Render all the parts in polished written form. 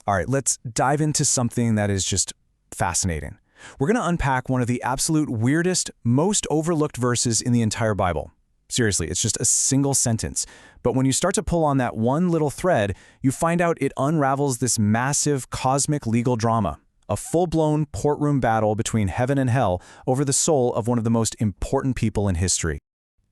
All right, let's dive into something that is just fascinating. We're going to unpack one of the absolute weirdest, most overlooked verses in the entire Bible. Seriously, it's just a single sentence. But when you start to pull on that one little thread, you find out it unravels this massive cosmic legal drama, a full-blown courtroom battle between heaven and hell over the soul of one of the most important people in history.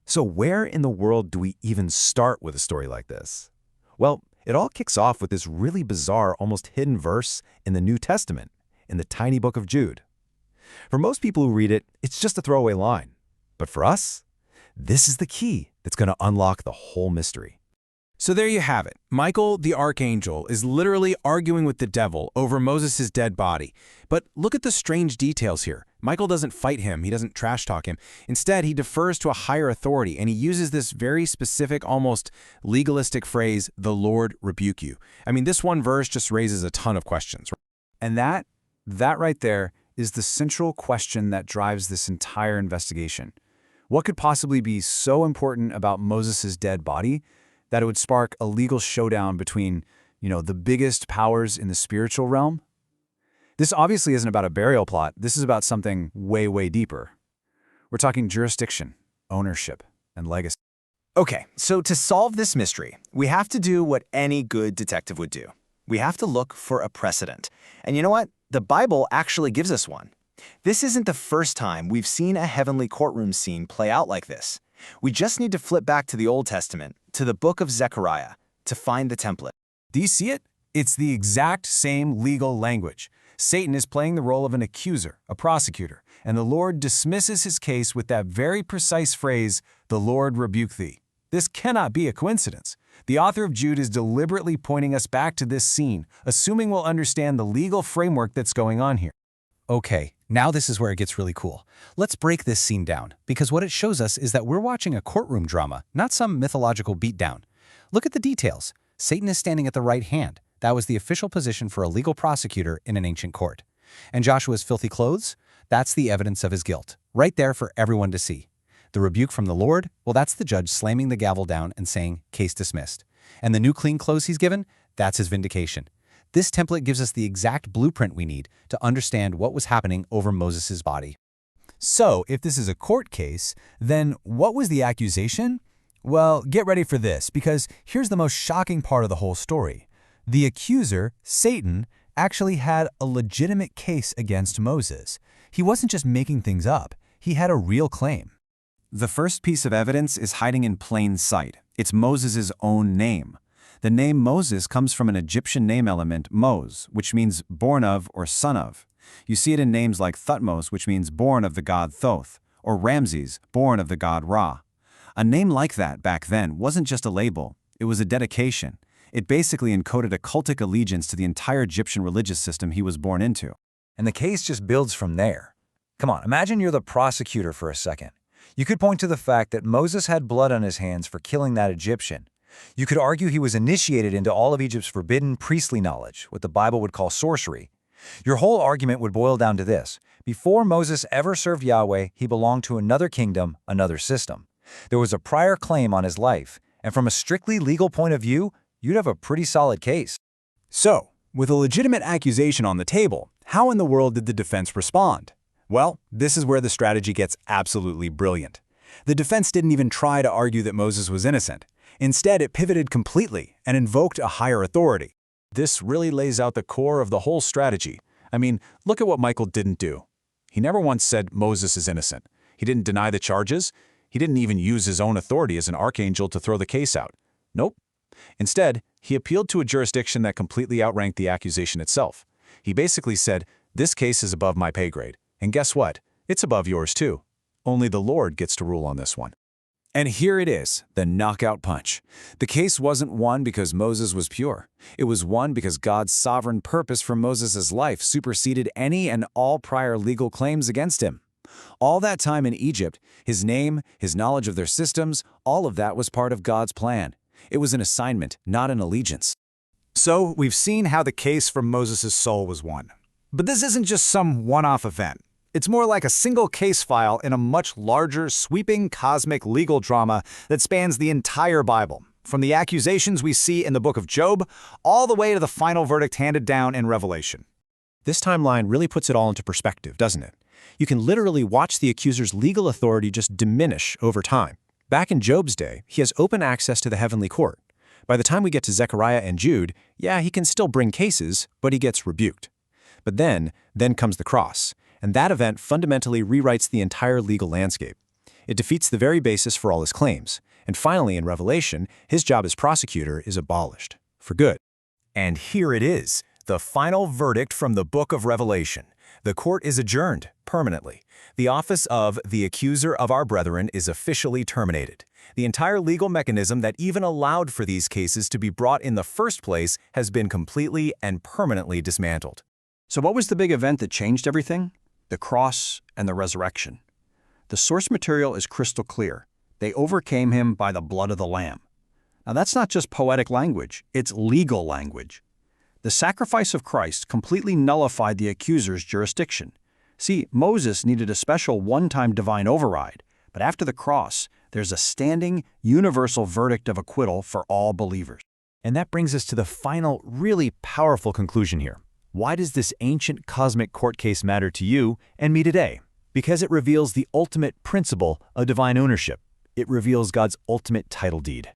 So where in the world do we even start with a story like this? Well, it all kicks off with this really bizarre, almost hidden verse in the New Testament, in the tiny book of Jude. For most people who read it, it's just a throwaway line. But for us, this is the key that's going to unlock the whole mystery. So there you have it. Michael, the archangel, is literally arguing with the devil over Moses' dead body. But look at the strange details here. Michael doesn't fight him. He doesn't trash talk him. Instead, he defers to a higher authority, and he uses this very specific, almost legalistic phrase, "The Lord rebuke you." I mean, this one verse just raises a ton of questions. And that right there is the central question that drives this entire investigation. What could possibly be so important about Moses' dead body that it would spark a legal showdown between, the biggest powers in the spiritual realm? This obviously isn't about a burial plot. This is about something way, way deeper. We're talking jurisdiction, ownership, and legacy. Okay, so to solve this mystery, we have to do what any good detective would do. We have to look for a precedent. And you know what? The Bible actually gives us one. This isn't the first time we've seen a heavenly courtroom scene play out like this. We just need to flip back to the Old Testament, to the book of Zechariah, to find the template. Do you see it? It's the exact same legal language. Satan is playing the role of an accuser, a prosecutor, and the Lord dismisses his case with that very precise phrase, "The Lord rebuke thee." This cannot be a coincidence. The author of Jude is deliberately pointing us back to this scene, assuming we'll understand the legal framework that's going on here. Okay, now this is where it gets really cool. Let's break this scene down, because what it shows us is that we're watching a courtroom drama, not some mythological beatdown. Look at the details. Satan is standing at the right hand. That was the official position for a legal prosecutor in an ancient court. And Joshua's filthy clothes? That's the evidence of his guilt, right there for everyone to see. The rebuke from the Lord? Well, that's the judge slamming the gavel down and saying, "Case dismissed." And the new clean clothes he's given? That's his vindication. This template gives us the exact blueprint we need to understand what was happening over Moses' body. So, if this is a court case, then what was the accusation? Well, get ready for this, because here's the most shocking part of the whole story. The accuser, Satan, actually had a legitimate case against Moses. He wasn't just making things up. He had a real claim. The first piece of evidence is hiding in plain sight. It's Moses' own name. The name Moses comes from an Egyptian name element, mose, which means born of or son of. You see it in names like Thutmose, which means born of the god Thoth, or Ramses, born of the god Ra. A name like that back then wasn't just a label, it was a dedication. It basically encoded a cultic allegiance to the entire Egyptian religious system he was born into. And the case just builds from there. Come on, imagine you're the prosecutor for a second. You could point to the fact that Moses had blood on his hands for killing that Egyptian. You could argue he was initiated into all of Egypt's forbidden priestly knowledge, what the Bible would call sorcery. Your whole argument would boil down to this. Before Moses ever served Yahweh, he belonged to another kingdom, another system. There was a prior claim on his life, and from a strictly legal point of view, you'd have a pretty solid case. So, with a legitimate accusation on the table, how in the world did the defense respond? Well, this is where the strategy gets absolutely brilliant. The defense didn't even try to argue that Moses was innocent. Instead, it pivoted completely and invoked a higher authority. This really lays out the core of the whole strategy. I mean, look at what Michael didn't do. He never once said Moses is innocent. He didn't deny the charges. He didn't even use his own authority as an archangel to throw the case out. Nope. Instead, he appealed to a jurisdiction that completely outranked the accusation itself. He basically said, "This case is above my pay grade. And guess what? It's above yours too. Only the Lord gets to rule on this one." And here it is, the knockout punch. The case wasn't won because Moses was pure. It was won because God's sovereign purpose for Moses' life superseded any and all prior legal claims against him. All that time in Egypt, his name, his knowledge of their systems, all of that was part of God's plan. It was an assignment, not an allegiance. So we've seen how the case for Moses' soul was won. But this isn't just some one-off event. It's more like a single case file in a much larger, sweeping cosmic legal drama that spans the entire Bible. from the accusations we see in the book of Job, all the way to the final verdict handed down in Revelation. This timeline really puts it all into perspective, doesn't it? You can literally watch the accuser's legal authority just diminish over time. Back in Job's day, he has open access to the heavenly court. By the time we get to Zechariah and Jude, yeah, he can still bring cases, but he gets rebuked. But then comes the cross, and that event fundamentally rewrites the entire legal landscape. It defeats the very basis for all his claims. And finally, in Revelation, his job as prosecutor is abolished, for good. And here it is, the final verdict from the book of Revelation. The court is adjourned permanently. The office of the accuser of our brethren is officially terminated. The entire legal mechanism that even allowed for these cases to be brought in the first place has been completely and permanently dismantled. So what was the big event that changed everything? The cross and the resurrection. The source material is crystal clear. They overcame him by the blood of the Lamb. Now that's not just poetic language, it's legal language. The sacrifice of Christ completely nullified the accuser's jurisdiction. See, Moses needed a special one-time divine override, but after the cross, there's a standing, universal verdict of acquittal for all believers. And that brings us to the final, really powerful conclusion here. Why does this ancient cosmic court case matter to you and me today? Because it reveals the ultimate principle of divine ownership. It reveals God's ultimate title deed.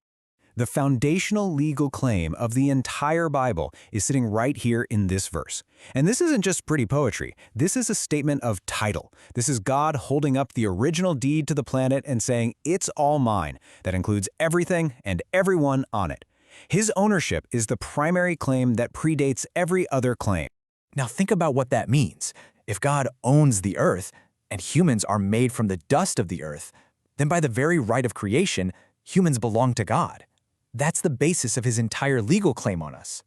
The foundational legal claim of the entire Bible is sitting right here in this verse. And this isn't just pretty poetry. This is a statement of title. This is God holding up the original deed to the planet and saying, "It's all mine." That includes everything and everyone on it. His ownership is the primary claim that predates every other claim. Now think about what that means. If God owns the earth, and humans are made from the dust of the earth, then by the very right of creation, humans belong to God. That's the basis of his entire legal claim on us.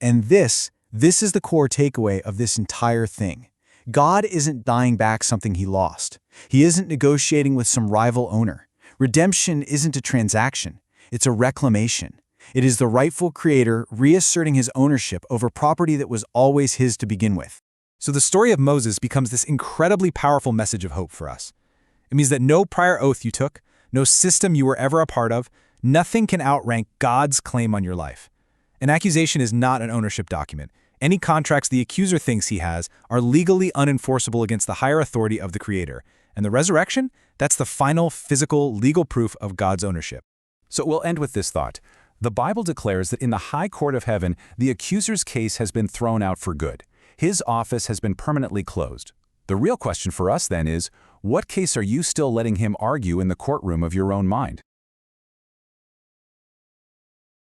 And this is the core takeaway of this entire thing. God isn't buying back something he lost. He isn't negotiating with some rival owner. Redemption isn't a transaction. It's a reclamation. It is the rightful creator reasserting his ownership over property that was always his to begin with. So the story of Moses becomes this incredibly powerful message of hope for us. It means that no prior oath you took, no system you were ever a part of, nothing can outrank God's claim on your life. An accusation is not an ownership document. Any contracts the accuser thinks he has are legally unenforceable against the higher authority of the Creator. And the resurrection, that's the final physical legal proof of God's ownership. So we'll end with this thought. The Bible declares that in the high court of heaven, the accuser's case has been thrown out for good. His office has been permanently closed. The real question for us then is, what case are you still letting him argue in the courtroom of your own mind?